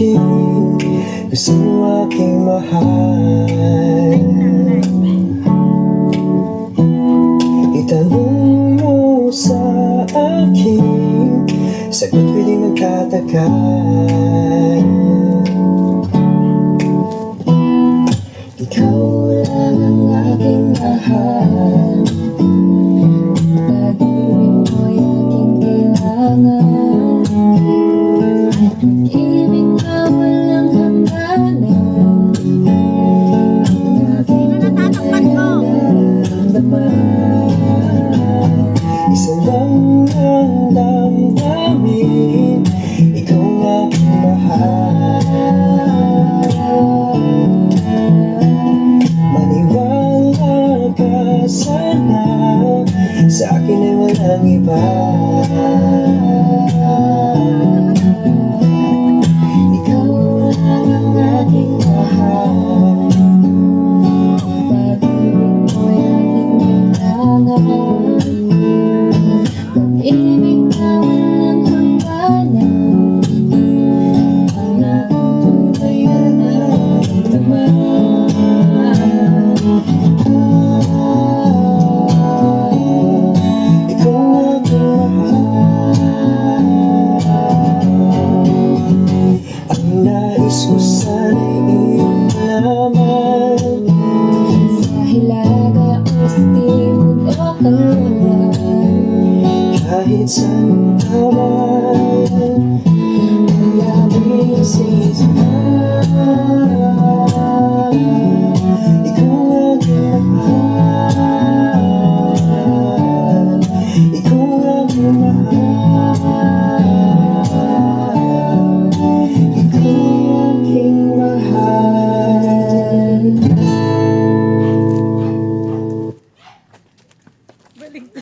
akin, gusto mo aking mahal. Itanong mo sa akin, sagot ko'y di magtatagal. Ikaw lang ang aking mahal, pag-ibig mo'y aking kailangan.